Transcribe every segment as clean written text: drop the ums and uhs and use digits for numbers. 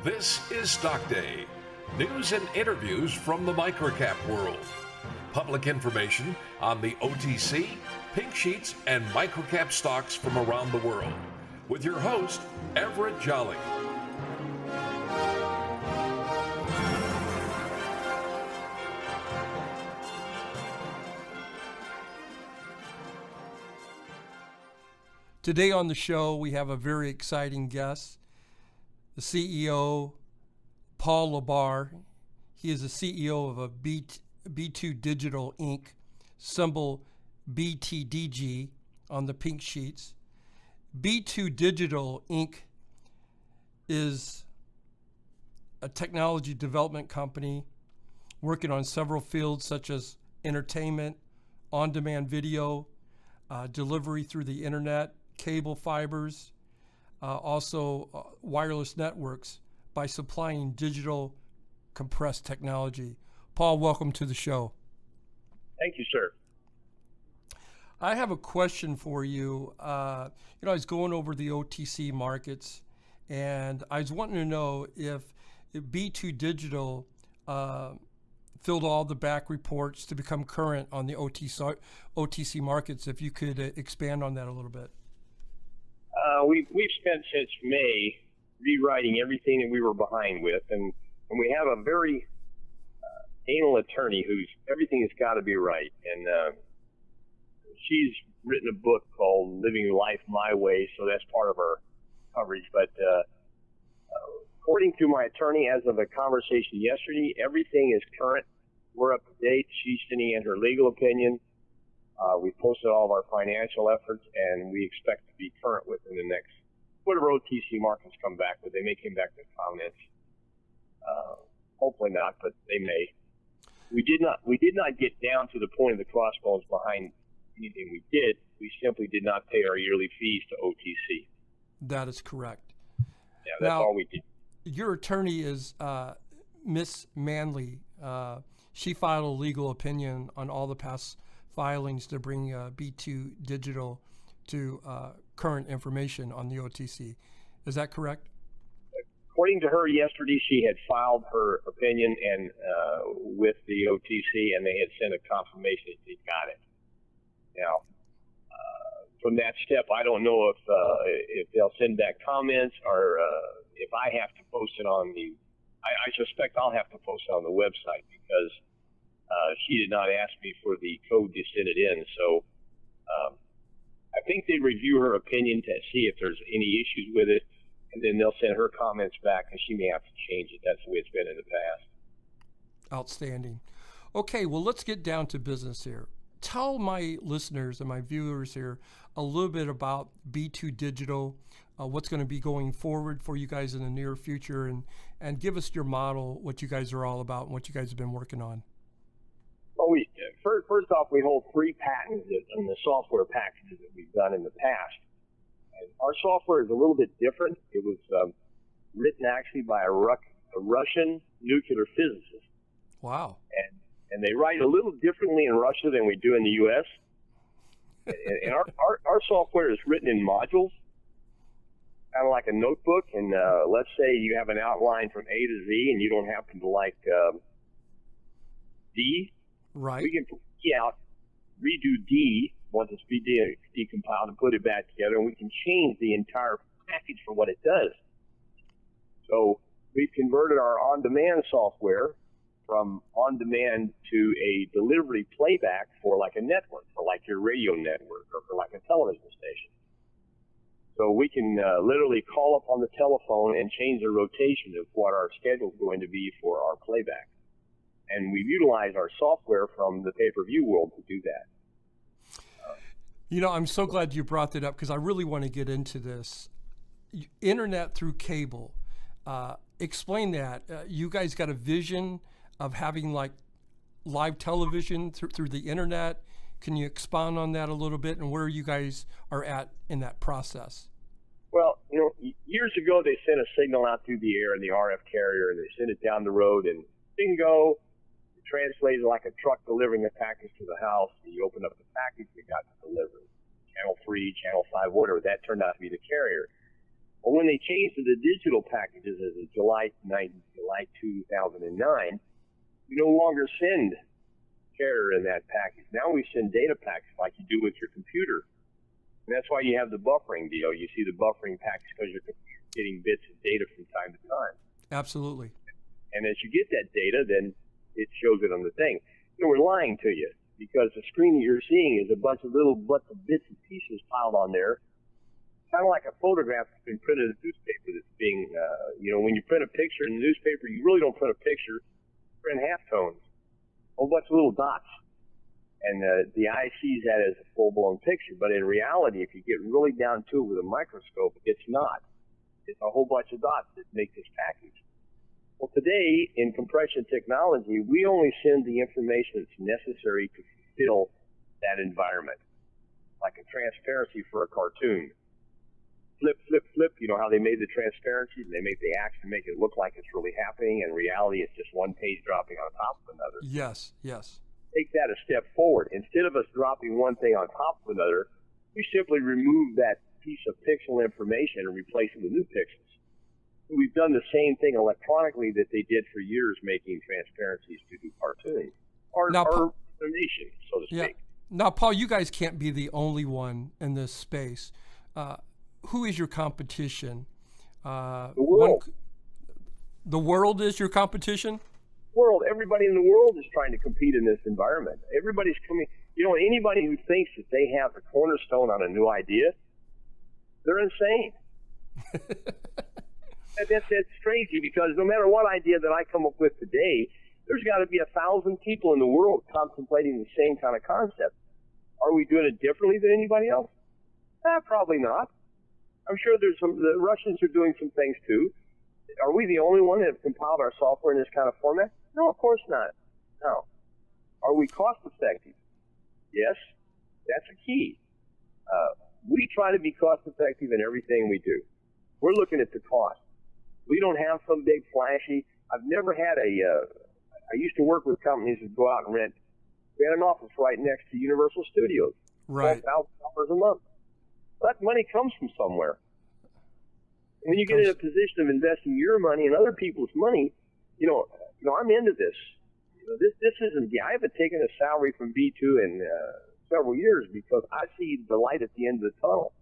This is Stock Day. News and interviews from the microcap world. Public information on the OTC, pink sheets, and microcap stocks from around the world. With your host, Everett Jolly. Today on the show, we have a very exciting guest, the CEO, Paul LaBarre. He is the CEO of a B2 Digital Inc., symbol BTDG on the pink sheets. B2 Digital Inc. is a technology development company working on several fields such as entertainment, on-demand video, delivery through the internet, cable fibers, also wireless networks by supplying digital compressed technology. Paul, welcome to the show. Thank you, sir. I have a question for you. I was going over the OTC markets, and I was wanting to know if B2 Digital filled all the back reports to become current on the OTC markets. If you could expand on that a little bit. We've spent since May rewriting everything that we were behind with, and we have a very anal attorney who's everything has got to be right, and she's written a book called Living Life My Way, so that's part of our coverage. But according to my attorney, as of a conversation yesterday, everything is current. We're up to date. She's sending in her legal opinion. We posted all of our financial efforts, and we expect to be current within the next, whatever OTC markets come back with. They may come back with comments. Hopefully not, but they may. We did not get down to the point of the crossbones behind anything we did. We simply did not pay our yearly fees to OTC. That is correct. Yeah, that's all we did. Your attorney is Miss Manley. She filed a legal opinion on all the past filings to bring B2 Digital to current information on the OTC. Is that correct? According to her yesterday, she had filed her opinion and with the OTC, and they had sent a confirmation that they got it. Now, from that step, I don't know if they'll send back comments or if I have to post it on the. I suspect I'll have to post it on the website because she did not ask me for the code to send it in. So I think they review her opinion to see if there's any issues with it, and then they'll send her comments back, and she may have to change it. That's the way it's been in the past. Outstanding. Okay, well, let's get down to business here. Tell my listeners and my viewers here a little bit about B2 Digital, what's going to be going forward for you guys in the near future, and give us your model, what you guys are all about, and what you guys have been working on. Well, first off, we hold 3 patents in the software packages that we've done in the past. And our software is a little bit different. It was written actually by a Russian nuclear physicist. Wow. And they write a little differently in Russia than we do in the U.S. And our software is written in modules, kind of like a notebook. And let's say you have an outline from A to Z, and you don't happen to like D. Right. We can put D out, redo D once it's decompiled, and put it back together, and we can change the entire package for what it does. So we've converted our on-demand software from on-demand to a delivery playback for like a network, for like your radio network, or for like a television station. So we can literally call up on the telephone and change the rotation of what our schedule is going to be for our playback. And we've utilized our software from the pay-per-view world to do that. I'm so glad you brought that up because I really want to get into this. Internet through cable. Explain that. You guys got a vision of having like live television through the internet. Can you expound on that a little bit and where you guys are at in that process? Well, years ago they sent a signal out through the air in the RF carrier, and they sent it down the road, and bingo, it translated like a truck delivering a package to the house. You open up the package, you got the delivery. Channel 3, Channel 5, whatever. That turned out to be the carrier. Well, when they changed to the digital packages as of July 2009, we no longer send carrier in that package. Now we send data packets like you do with your computer. And that's why you have the buffering deal. You see the buffering package because you're getting bits of data from time to time. Absolutely. And as you get that data, then it shows it on the thing. We're lying to you because the screen that you're seeing is a bunch of little bits and pieces piled on there. Kind of like a photograph that's been printed in a newspaper that's being, when you print a picture in the newspaper, you really don't print a picture, you print halftones. A whole bunch of little dots. And the eye sees that as a full-blown picture. But in reality, if you get really down to it with a microscope, it's not. It's a whole bunch of dots that make this package. Well, today, in compression technology, we only send the information that's necessary to fulfill that environment. Like a transparency for a cartoon. Flip, flip, flip. You know how they made the transparency? They make the action make it look like it's really happening. In reality, it's just one page dropping on top of another. Yes, yes. Take that a step forward. Instead of us dropping one thing on top of another, we simply remove that piece of pixel information and replace it with new pixels. We've done the same thing electronically that they did for years, making transparencies to do cartooning. Our information, so to speak. Now, Paul, you guys can't be the only one in this space. Who is your competition? The world. The world is your competition? World. Everybody in the world is trying to compete in this environment. Everybody's coming. Anybody who thinks that they have the cornerstone on a new idea, they're insane. That's crazy because no matter what idea that I come up with today, there's got to be 1,000 people in the world contemplating the same kind of concept. Are we doing it differently than anybody else? Probably not. I'm sure the Russians are doing some things too. Are we the only one that have compiled our software in this kind of format? No, of course not. No. Are we cost effective? Yes, that's a key. We try to be cost effective in everything we do. We're looking at the cost. We don't have some big flashy. I've never had I used to work with companies that go out and rent. We had an office right next to Universal Studios. Right. $12,000 a month. That money comes from somewhere. And when you get in a position of investing your money and other people's money, I'm into this. This isn't. I haven't taken a salary from B2 in several years because I see the light at the end of the tunnel.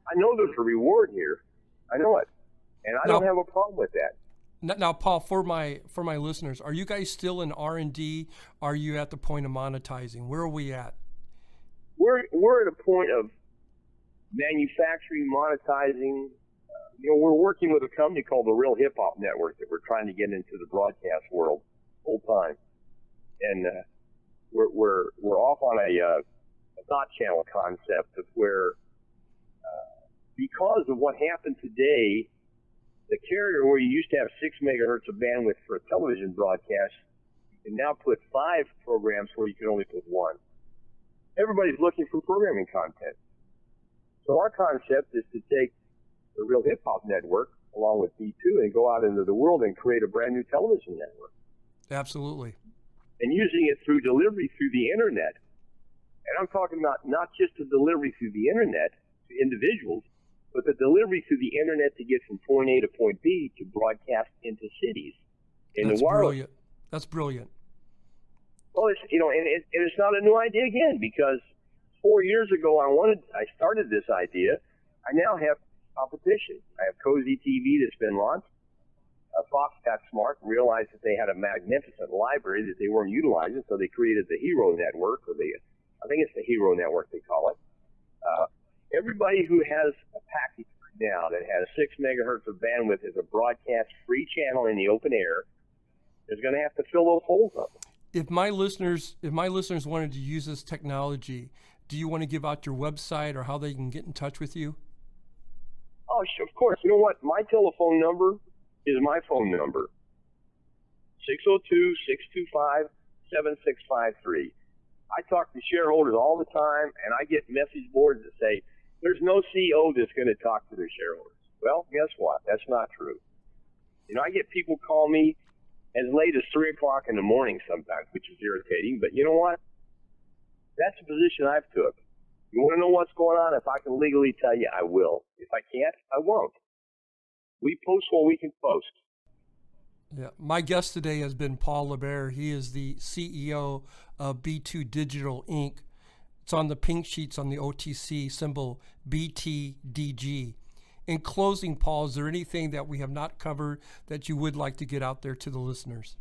I know there's a reward here. I know it, and I don't have a problem with that. Now, Paul, for my listeners, are you guys still in R&D? Are you at the point of monetizing? Where are we at? We're at a point of manufacturing, monetizing. We're working with a company called the Real Hip Hop Network that we're trying to get into the broadcast world full time, and we're off on a dot channel concept of where because of what happened today, the carrier where you used to have 6 megahertz of bandwidth for a television broadcast, you can now put 5 programs where you can only put 1. Everybody's looking for programming content. So our concept is to take the Real Hip Hop Network along with B2 and go out into the world and create a brand new television network. Absolutely. And using it through delivery through the internet. And I'm talking about not just the delivery through the internet to individuals, but the delivery through the internet to get from point A to point B to broadcast into cities. That's brilliant. That's brilliant. Well, it's not a new idea again because 4 years ago I started this idea. I now have competition. I have Cozy TV that's been launched. Fox got smart and realized that they had a magnificent library that they weren't utilizing, so they created the Hero Network, I think it's the Hero Network they call it. Everybody who has a package now that has 6 megahertz of bandwidth as a broadcast free channel in the open air is going to have to fill those holes up. If my listeners wanted to use this technology, do you want to give out your website or how they can get in touch with you? Oh, sure, of course. You know what? My telephone number is my phone number, 602-625-7653. I talk to shareholders all the time, and I get message boards that say, there's no CEO that's going to talk to their shareholders. Well, guess what? That's not true. I get people call me as late as 3 o'clock in the morning sometimes, which is irritating, but you know what? That's the position I've took. You want to know what's going on? If I can legally tell you, I will. If I can't, I won't. we post what we can post. Yeah. My guest today has been Paul LaBarre. He is the CEO of B2 Digital Inc. It's on the pink sheets on the OTC, symbol BTDG. In closing, Paul, is there anything that we have not covered that you would like to get out there to the listeners?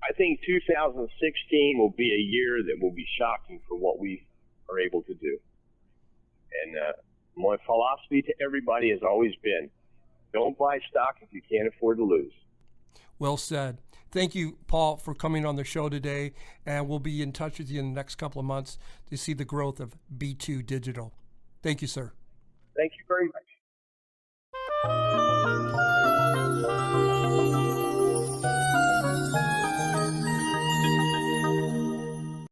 I think 2016 will be a year that will be shocking for what we are able to do. And my philosophy to everybody has always been, don't buy stock if you can't afford to lose. Well said. Thank you, Paul, for coming on the show today, and we'll be in touch with you in the next couple of months to see the growth of B2 Digital. Thank you, sir. Thank you very much.